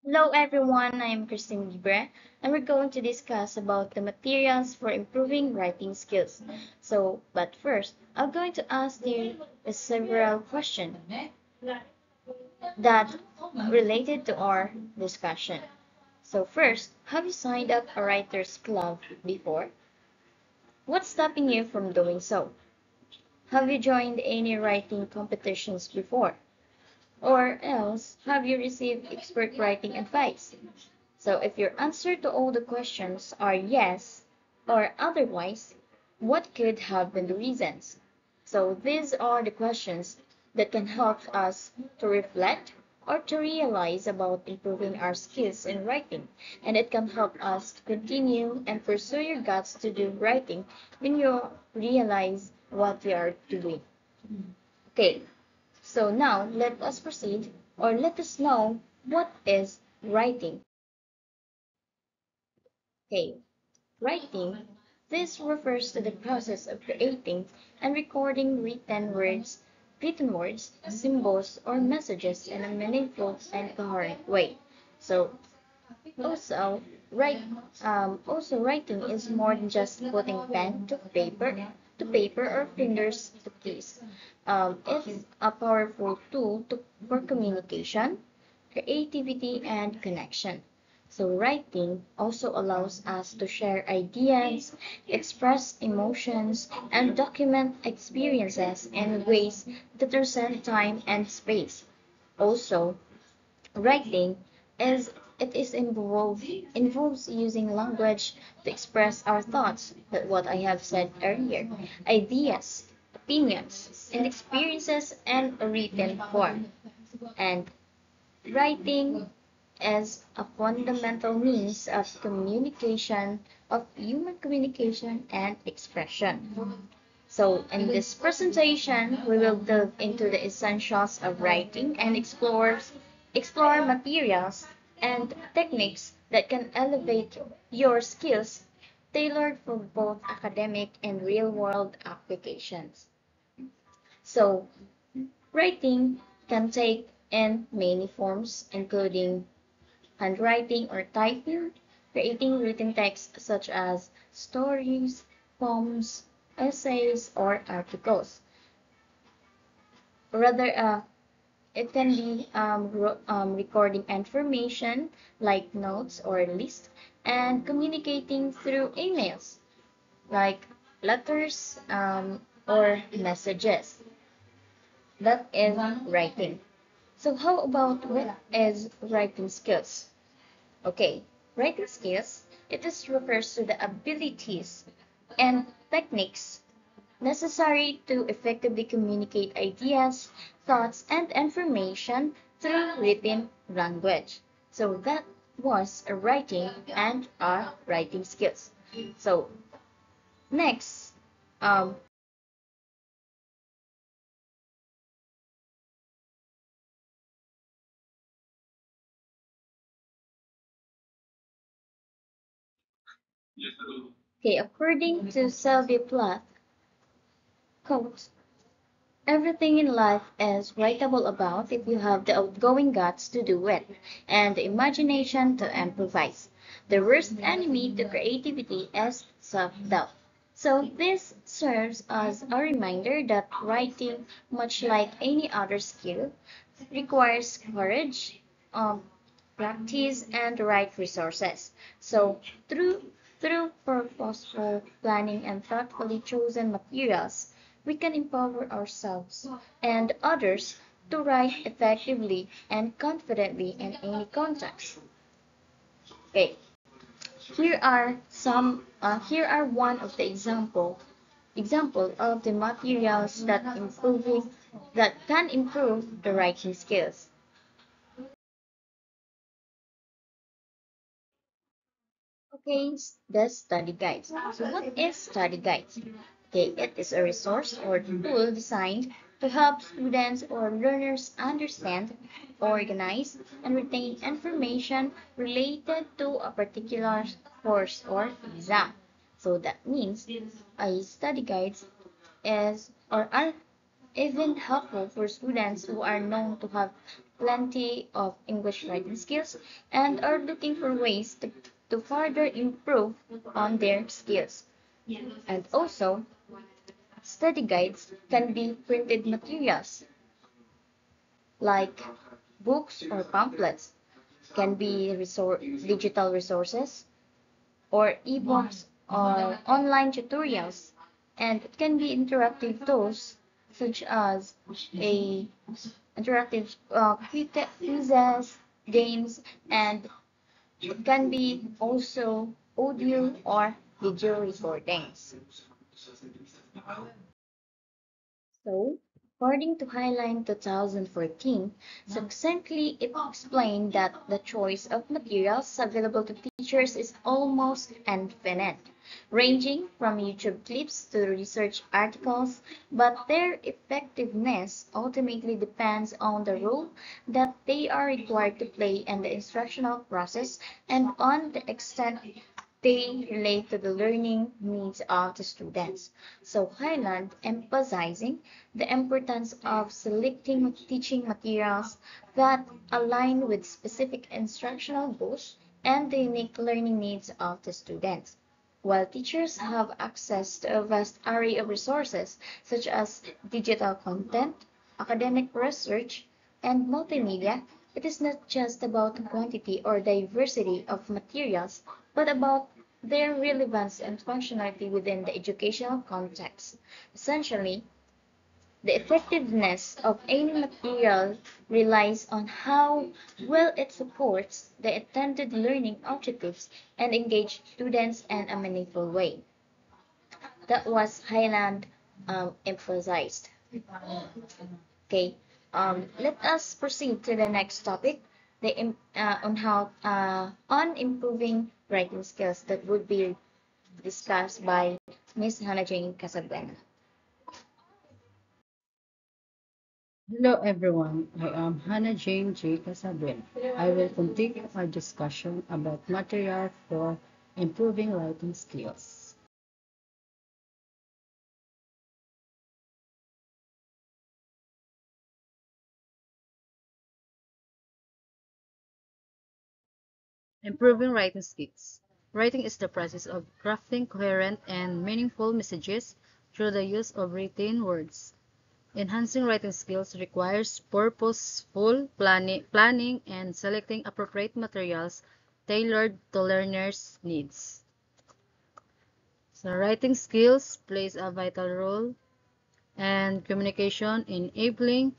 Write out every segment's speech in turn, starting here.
Hello everyone, I am Christine Libre and we're going to discuss about the materials for improving writing skills. But first, I'm going to ask you several questions that related to our discussion. So first, have you signed up a writer's club before? What's stopping you from doing so? Have you joined any writing competitions before? Or else, have you received expert writing advice? So if your answer to all the questions are yes or otherwise, what could have been the reasons? So these are the questions that can help us to reflect or to realize about improving our skills in writing. And it can help us to continue and pursue your guts to do writing when you realize what you are doing. Okay, so now let us proceed or let us know what is writing. Okay, writing. This refers to the process of creating and recording written words, symbols, or messages in a meaningful and coherent way. So, also, also writing is more than just putting pen to paper or fingers to keys. It's a powerful tool for communication, creativity, and connection. So writing also allows us to share ideas, express emotions, and document experiences in ways that transcend time and space. Also, writing is it is involves using language to express our thoughts, but what I have said earlier, ideas, opinions, and experiences in a written form. And writing is a fundamental means of communication, of human communication and expression. So in this presentation, we will delve into the essentials of writing and explore materials and techniques that can elevate your skills tailored for both academic and real-world applications. So writing can take in many forms, including handwriting or typing, creating written text such as stories, poems, essays, or articles. Rather, it can be recording information like notes or lists and communicating through emails like letters or messages. That is writing. So how about what is writing skills? Okay, writing skills, it is refers to the abilities and techniques necessary to effectively communicate ideas, thoughts, and information through written language. So that was a writing and our writing skills. So next, um, okay, according to Sylvia Plath, quote, everything in life is writable about if you have the outgoing guts to do it and the imagination to improvise. The worst enemy to creativity is self-doubt. So this serves as a reminder that writing, much like any other skill, requires courage, um, practice, and the right resources. So through purposeful planning and thoughtfully chosen materials, we can empower ourselves and others to write effectively and confidently in any context. Okay, here are one of the example of the materials that can improve the writing skills. Okay, the study guides. So what is study guides? Okay, it is a resource or tool designed to help students or learners understand, organize, and retain information related to a particular course or exam. So that means a study guide is or even helpful for students who are known to have plenty of English writing skills and are looking for ways to further improve on their skills. And also, study guides can be printed materials like books or pamphlets, can be digital resources or ebooks or online tutorials, and it can be interactive tools such as a interactive quizzes, games, and it can be also audio or video recordings. So, according to Highline 2014, succinctly it explained that the choice of materials available to teachers is almost infinite, ranging from YouTube clips to research articles, but their effectiveness ultimately depends on the role that they are required to play in the instructional process and on the extent they relate to the learning needs of the students. So Highland emphasizing the importance of selecting teaching materials that align with specific instructional goals and the unique learning needs of the students. While teachers have access to a vast array of resources such as digital content, academic research, and multimedia, it is not just about the quantity or diversity of materials, but about their relevance and functionality within the educational context. Essentially, the effectiveness of any material relies on how well it supports the intended learning objectives and engage students in a meaningful way. That was Highland emphasized. Okay, let us proceed to the next topic, on how on improving writing skills that would be discussed by Miss Hannah Jane Casabuena. Hello everyone, I am Hannah Jane J. Casabin. I will continue our discussion about material for improving writing skills. Improving writing skills. Writing is the process of crafting coherent and meaningful messages through the use of written words. Enhancing writing skills requires purposeful planning and selecting appropriate materials tailored to learners' needs. So writing skills plays a vital role and communication enabling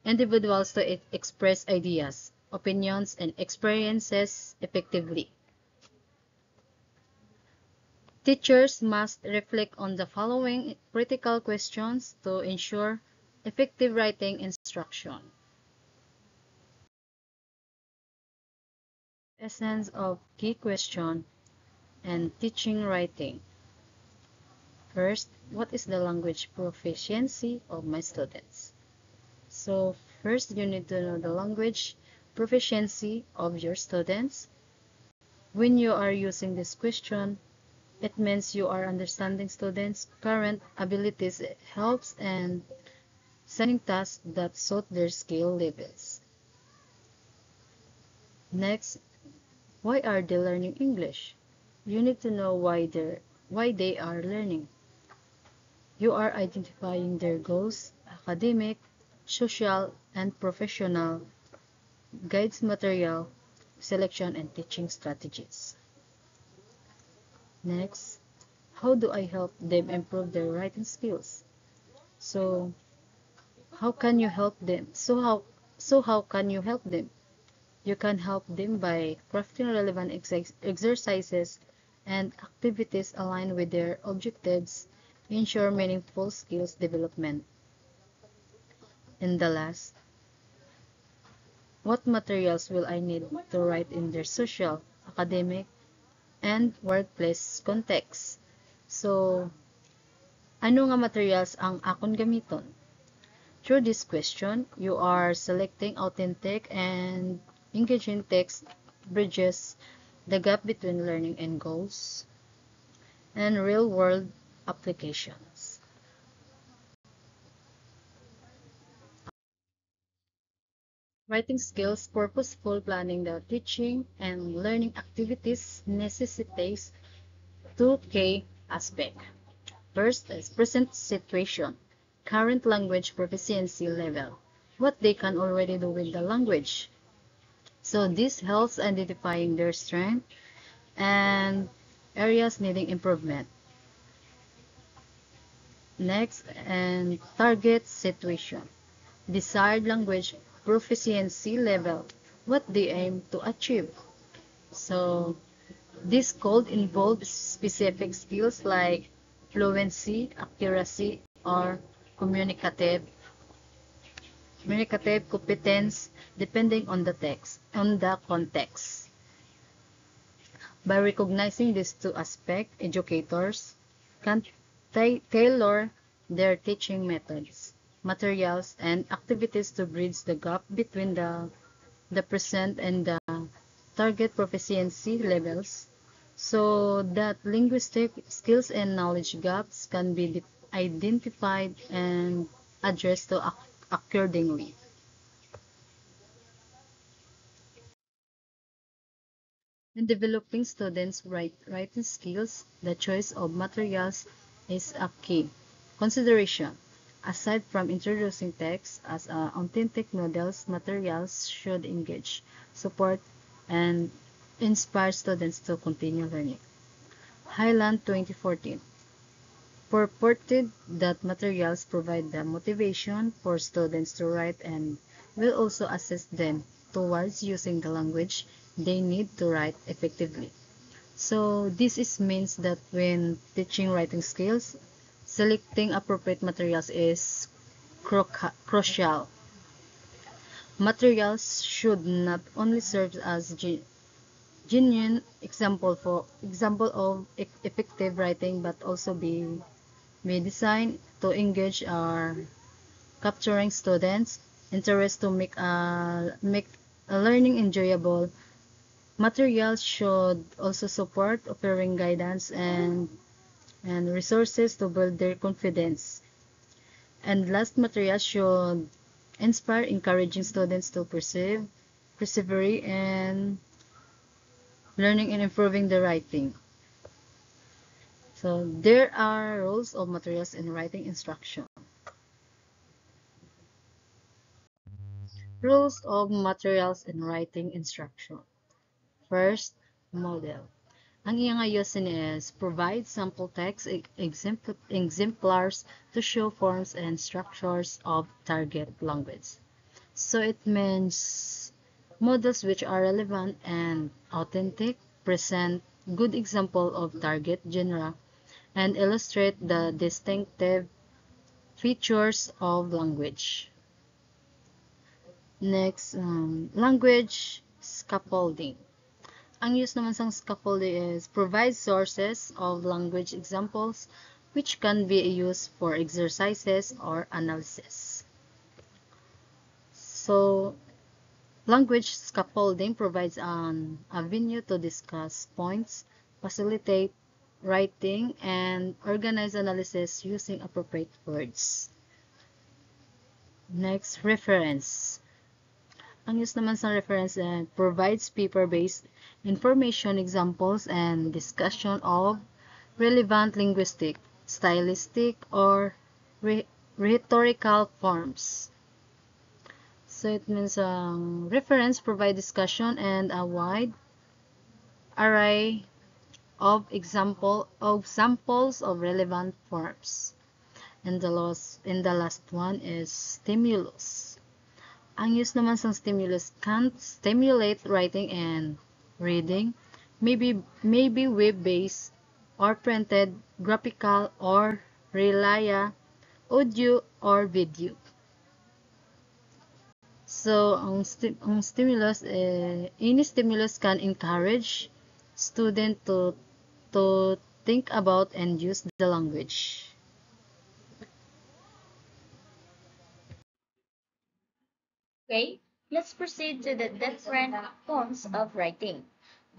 individuals to express ideas, opinions, and experiences effectively. Teachers must reflect on the following critical questions to ensure effective writing instruction. Essence of key question and teaching writing. First, what is the language proficiency of my students? So first, you need to know the language proficiency of your students. When you are using this question, it means you are understanding students' current abilities, helps, and setting tasks that suit their skill levels. Next, why are they learning English? You need to know why they are learning. You are identifying their goals, academic, social, and professional, guides material, selection, and teaching strategies. Next, how do I help them improve their writing skills? So, how can you help them? So how can you help them? You can help them by crafting relevant exercises and activities aligned with their objectives, ensure meaningful skills development. And the last, what materials will I need to write in their social, academic, and workplace context? So, ano nga materials ang akon gamiton? Through this question, you are selecting authentic and engaging text bridges the gap between learning and goals and real-world applications. Writing skills, purposeful planning the teaching and learning activities necessitates two key aspects. First is present situation, current language proficiency level, what they can already do with the language. So this helps identifying their strength and areas needing improvement. Next, and target situation, desired language proficiency level, what they aim to achieve. So this could involve specific skills like fluency, accuracy, or communicative competence depending on the context. By recognizing these two aspects, educators can tailor their teaching methods, materials, and activities to bridge the gap between the present and the target proficiency levels so that linguistic skills and knowledge gaps can be identified and addressed accordingly. In developing students' writing skills, the choice of materials is a key consideration. Aside from introducing text as authentic models, materials should engage, support, and inspire students to continue learning. Highland 2014 purported that materials provide the motivation for students to write and will also assist them towards using the language they need to write effectively. So means that when teaching writing skills, selecting appropriate materials is crucial. Materials should not only serve as genuine example of effective writing but also be designed to engage or capturing students' interest to make a learning enjoyable. Materials should also support offering guidance and resources to build their confidence. And last, materials should inspire encouraging students to persevere and learning and improving the writing. So there are roles of materials in writing instruction. Rules of materials in writing instruction. First, model. Ang iyang ayusin is provide sample text exemplars to show forms and structures of target language. So it means models which are relevant and authentic, present good example of target genre, and illustrate the distinctive features of language. Next, language scaffolding. Ang use naman sa scaffolding is provide sources of language examples which can be used for exercises or analysis. So, language scaffolding provides an avenue to discuss points, facilitate writing, and organize analysis using appropriate words. Next, reference. Ang use naman sa reference provides paper-based information, examples, and discussion of relevant linguistic, stylistic, or rhetorical forms. So it means reference provide discussion and a wide array of samples of relevant forms. And the last one is stimulus. Ang use naman sa stimulus can stimulate writing and reading, maybe web-based or printed, graphical or audio or video. So, ang stimulus, any stimulus can encourage student to think about and use the language. Okay, let's proceed to the different forms of writing,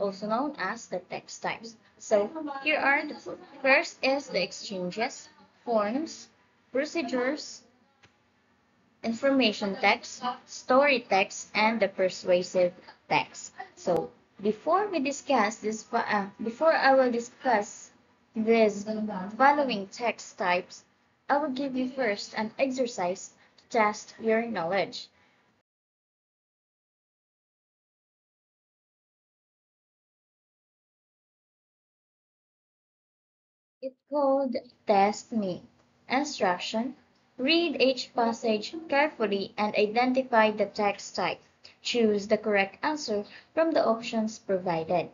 also known as the text types. So here are the first is the exchanges, forms, procedures, information text, story text, and the persuasive text. So before I will discuss these following text types, I will give you first an exercise to test your knowledge. It's called Test Me. Instruction: read each passage carefully and identify the text type. Choose the correct answer from the options provided.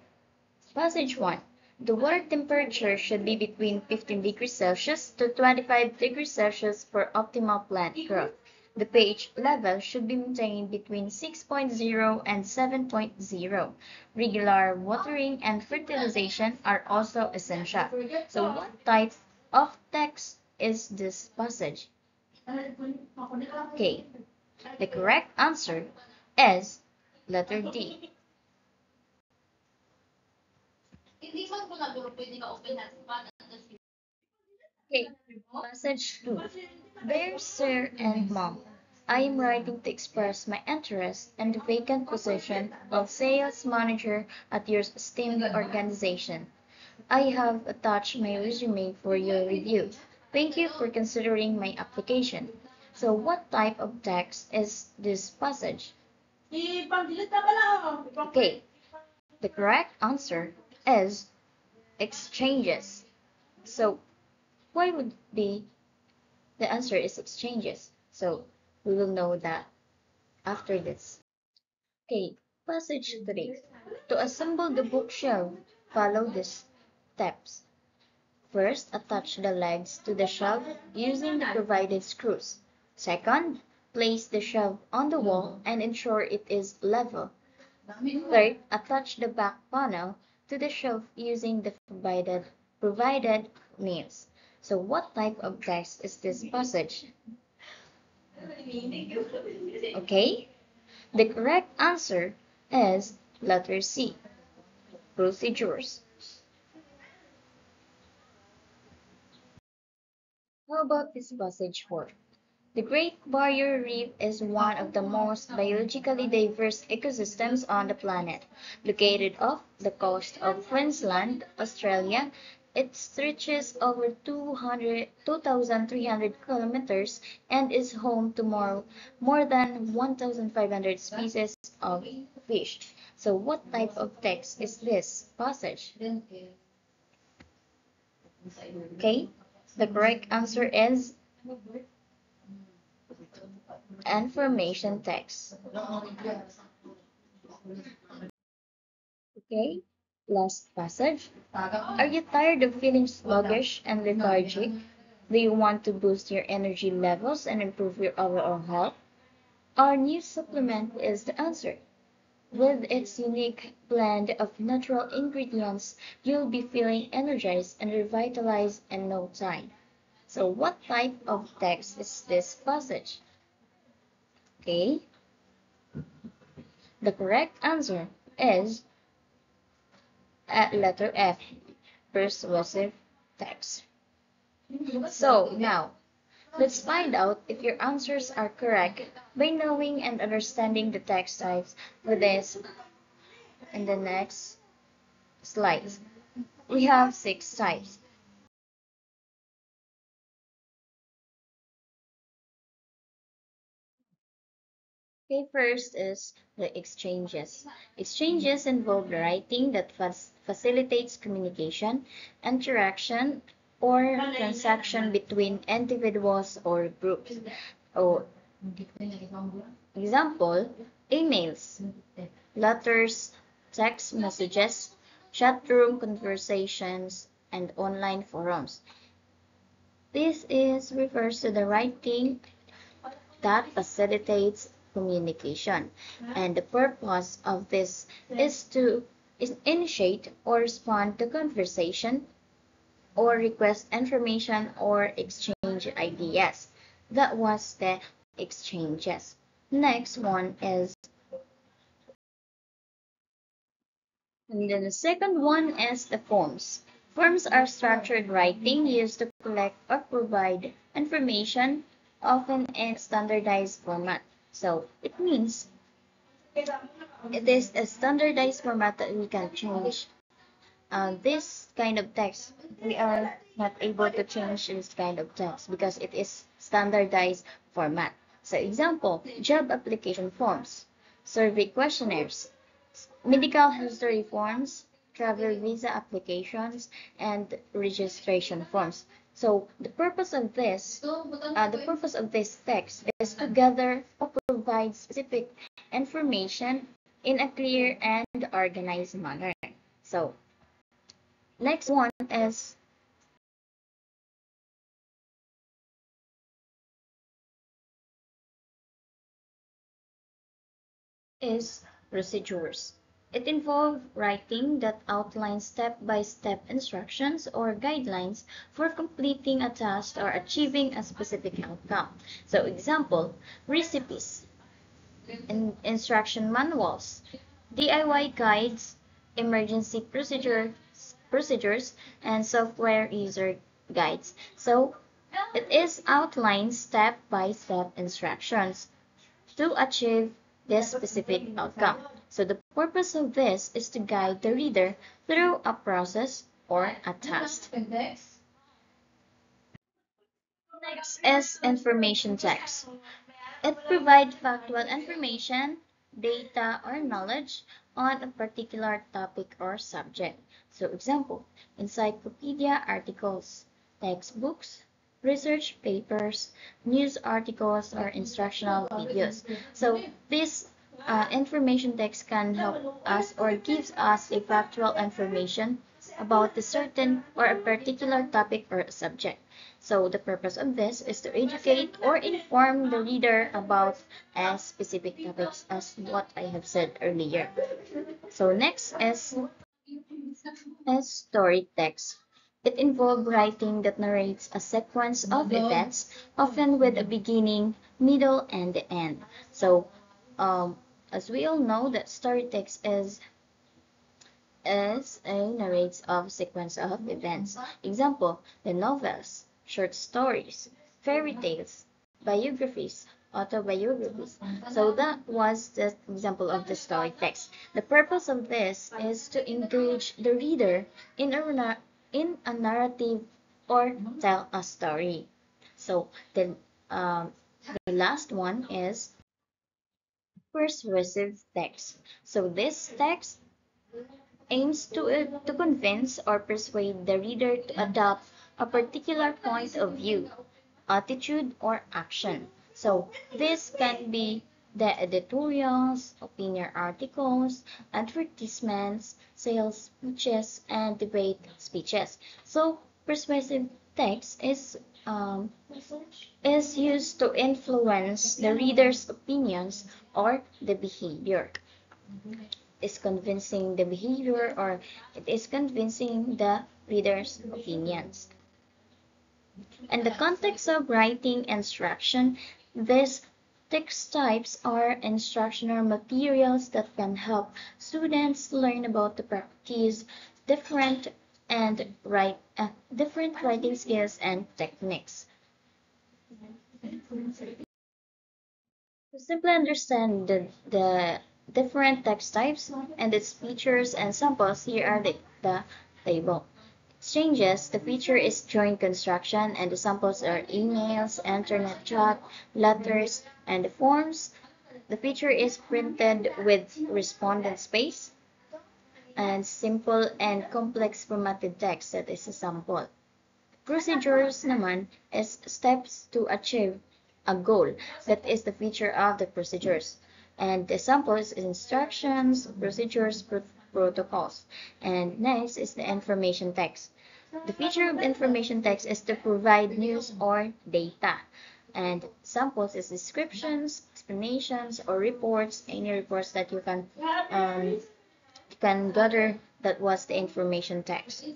Passage 1. The water temperature should be between 15 degrees Celsius to 25 degrees Celsius for optimal plant growth. The pH level should be maintained between 6.0 and 7.0. Regular watering and fertilization are also essential. So what type of text is this passage? Okay, the correct answer is letter D. Okay, passage 2. Dear Sir and Mom, I am writing to express my interest in the vacant position of sales manager at your esteemed organization. I have attached my resume for your review. Thank you for considering my application. So what type of text is this passage? Okay, the correct answer is exchanges. So why would be the answer is exchanges. So we will know that after this. Okay, passage 3. To assemble the bookshelf, follow these steps. First, attach the legs to the shelf using the provided screws. Second, place the shelf on the wall and ensure it is level. Third, attach the back panel to the shelf using the provided nails. So what type of text is this passage? Okay, the correct answer is letter C, procedures. How about this passage 4? The Great Barrier Reef is one of the most biologically diverse ecosystems on the planet. Located off the coast of Queensland, Australia, it stretches over 2,300 kilometers and is home to more than 1,500 species of fish. So what type of text is this passage? Okay, the correct answer is information text. Okay, last passage. Are you tired of feeling sluggish and lethargic? Do you want to boost your energy levels and improve your overall health? Our new supplement is the answer. With its unique blend of natural ingredients, you'll be feeling energized and revitalized in no time. So what type of text is this passage? Okay, the correct answer is letter F, persuasive text. So now, let's find out if your answers are correct by knowing and understanding the text types with this in the next slides. We have 6 types. Okay, first is the exchanges. Exchanges involve writing that facilitates communication, interaction, or transaction between individuals or groups. Oh, example, emails, letters, text messages, chat room conversations, and online forums. This is refers to the writing that facilitates communication, and the purpose of this is initiate or respond to conversation or request information or exchange ideas. That was the exchanges. Next one is, and then the second one is the forms. Forms are structured writing used to collect or provide information often in standardized format. So it means it is a standardized format that we can change. This kind of text, we are not able to change this kind of text because it is standardized format. So example, job application forms, survey questionnaires, medical history forms, travel visa applications, and registration forms. So the purpose of this text is to gather or provide specific information in a clear and organized manner. So next one is procedures. It involves writing that outlines step-by-step instructions or guidelines for completing a task or achieving a specific outcome. So example, recipes, instruction manuals, DIY guides, emergency procedures, and software user guides. So it is outlined step-by-step instructions to achieve this specific outcome. So the purpose of this is to guide the reader through a process or a task. Next is information text. It provides factual information, data, or knowledge on a particular topic or subject. So example, encyclopedia articles, textbooks, research papers, news articles, or instructional videos. So this information text can help us or gives us a factual information about a certain or a particular topic or subject. So the purpose of this is to educate or inform the reader about a specific topics as what I have said earlier. So next is story text. It involves writing that narrates a sequence of events, often with a beginning, middle, and the end. So as we all know that story text is a narrates of sequence of events. Example, the novels, short stories, fairy tales, biographies, autobiographies. So that was the example of the story text. The purpose of this is to engage the reader in a narrative or tell a story. So the last one is persuasive text. So this text aims to convince or persuade the reader to adopt a particular point of view, attitude, or action. So this can be the editorials, opinion articles, advertisements, sales speeches, and debate speeches. So persuasive text is used to influence the reader's opinions or the behavior. Is convincing the behavior or it is convincing the reader's opinions. In the context of writing instruction, these text types are instructional materials that can help students learn about the practice different different writing skills and techniques. To simply understand the different text types and its features and samples, here are the table. Exchanges, the feature is joint construction and the samples are emails, internet chat, letters, and the forms. The feature is printed with respondent space and simple and complex formatted text that is a sample. Procedures naman is steps to achieve a goal. That is the feature of the procedures. And the samples is instructions, procedures, protocols. And next is the information text. The feature of information text is to provide news or data. And samples is descriptions, explanations, or reports, any reports that you can gather that was the information text,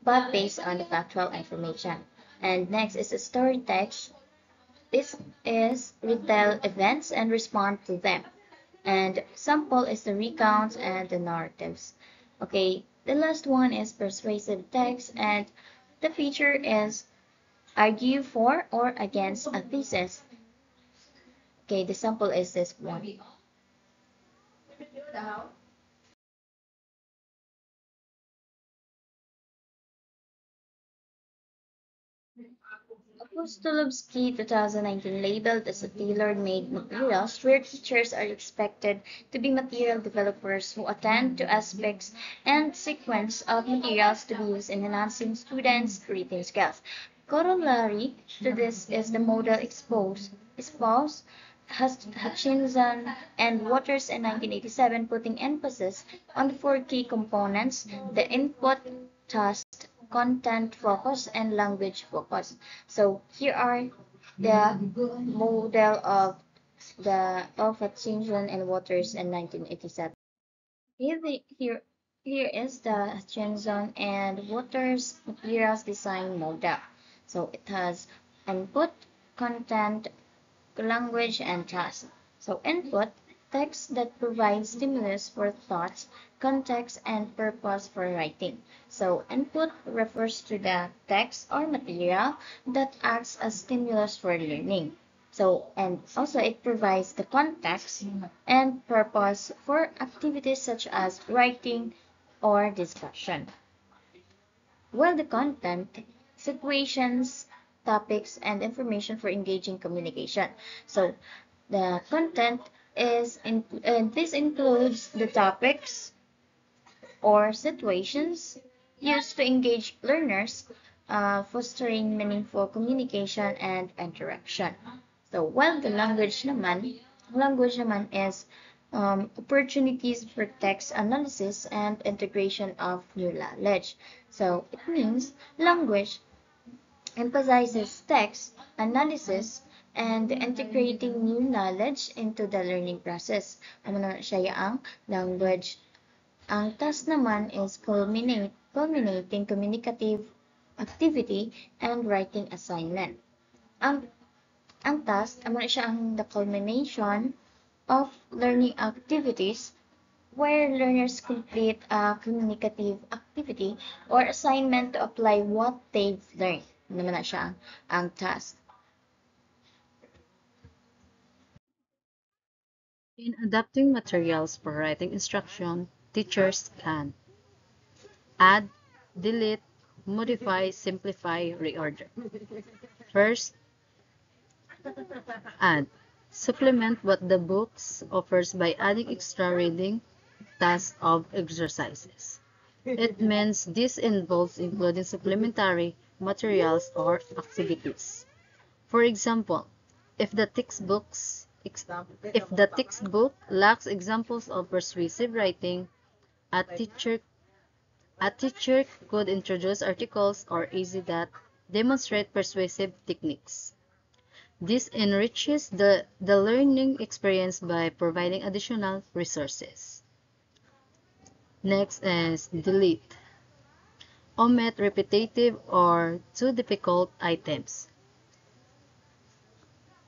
but based on the factual information. And next is the story text. This is retell events and respond to them. And sample is the recounts and the narratives. Okay, the last one is persuasive text, and the feature is Argue for or against a thesis. Okay, the sample is this one. Apostolowski 2019 labeled as a tailor-made materials where teachers are expected to be material developers who attend to aspects and sequence of materials to be used in enhancing students' reading skills. Corollary to this is the model espoused Hutchinson and Waters in 1987, putting emphasis on the four key components: the input, task, content focus, and language focus. So here are the model of Hutchinson and Waters in 1987. Here is the Hutchinson and Waters materials design model. So it has input, content, language, and task. So input, text that provides stimulus for thoughts, context, and purpose for writing. So input refers to the text or material that acts as stimulus for learning. So, and also it provides the context and purpose for activities such as writing or discussion. While the content, situations, topics, and information for engaging communication. So the content this includes the topics or situations used to engage learners, fostering meaningful communication and interaction. So while the language naman is opportunities for text analysis and integration of new knowledge. So it means language emphasizes text analysis and integrating new knowledge into the learning process. Ano na siya ang language. Ang task naman is culminating communicative activity and writing assignment. Ang task, ano na siya ang the culmination of learning activities where learners complete a communicative activity or assignment to apply what they've learned. Naman na siya ang task. In adapting materials for writing instruction, teachers can add, delete, modify, simplify, reorder. First, add. Supplement what the books offers by adding extra reading tasks of exercises. It means this involves including supplementary materials or activities. For example, if the textbook lacks examples of persuasive writing, a teacher could introduce articles or easy that demonstrate persuasive techniques. This enriches the learning experience by providing additional resources. Next is delete. Omit repetitive or too difficult items.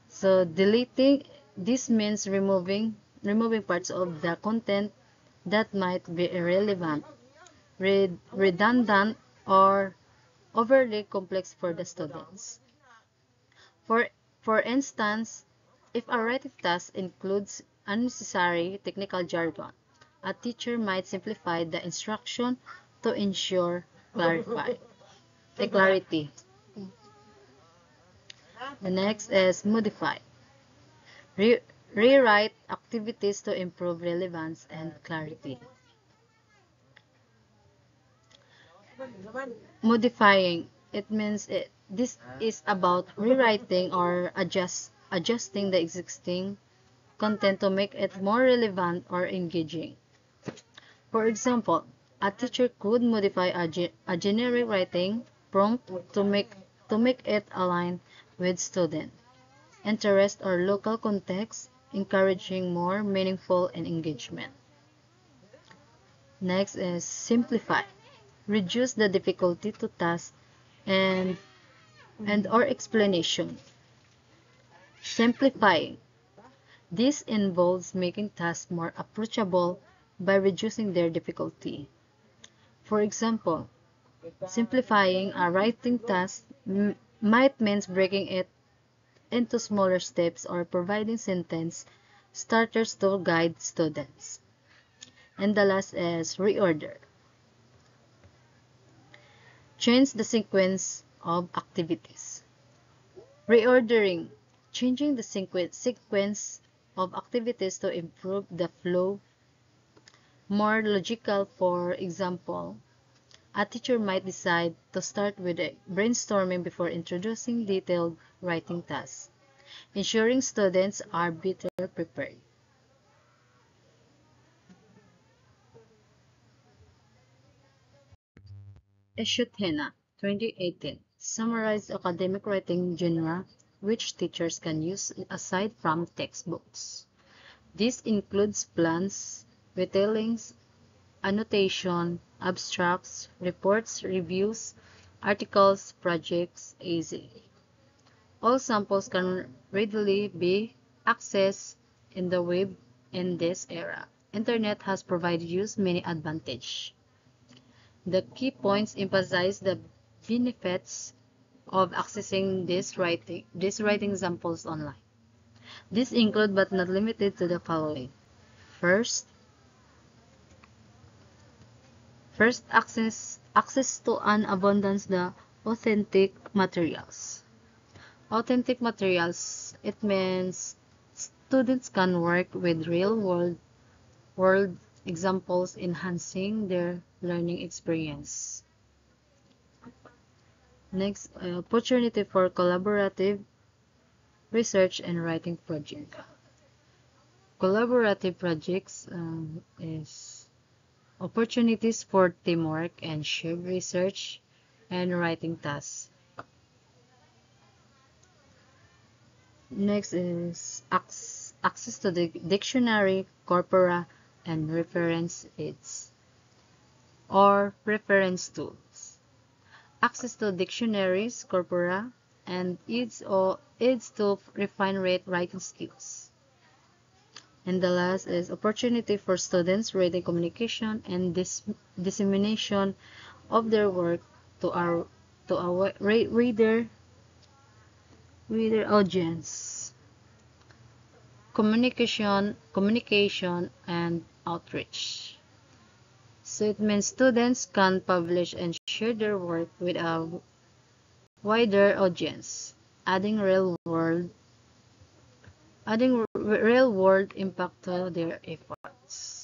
So deleting, this means removing parts of the content that might be irrelevant, redundant, or overly complex for the students. For instance, if a writing task includes unnecessary technical jargon, a teacher might simplify the instruction to ensure clarity. The next is modify. Rewrite activities to improve relevance and clarity. Modifying, it means this is about rewriting or adjusting the existing content to make it more relevant or engaging. For example, a teacher could modify a generic writing prompt to make it align with student interest or local context, encouraging more meaningful and engagement. Next is simplify. Reduce the difficulty to task and or explanation. Simplifying. This involves making tasks more approachable by reducing their difficulty. For example, simplifying a writing task Might means breaking it into smaller steps or providing sentence starters to guide students. And the last is reorder. Change the sequence of activities. Reordering. Changing the sequence of activities to improve the flow. More logical, for example, a teacher might decide to start with a brainstorming before introducing detailed writing tasks, ensuring students are better prepared. Eshutena, 2018, summarized academic writing genre which teachers can use aside from textbooks. This includes plans, retellings, annotation, abstracts, reports, reviews, articles, projects, etc. All samples can readily be accessed in the web in this era. Internet has provided you many advantages. The key points emphasize the benefits of accessing these writing samples online. These include but not limited to the following. First, access to an abundance the authentic materials. Authentic materials, it means students can work with real world examples enhancing their learning experience. Next, opportunity for collaborative research and writing project. Collaborative projects is opportunities for teamwork and shared research and writing tasks. Next is access to the dictionary, corpora, and reference aids or reference tools. Access to dictionaries, corpora, and aids to refine writing skills. And the last is opportunity for students reading communication and dissemination of their work to our reader audience. Communication and outreach. So it means students can publish and share their work with a wider audience, adding real world impact to their efforts.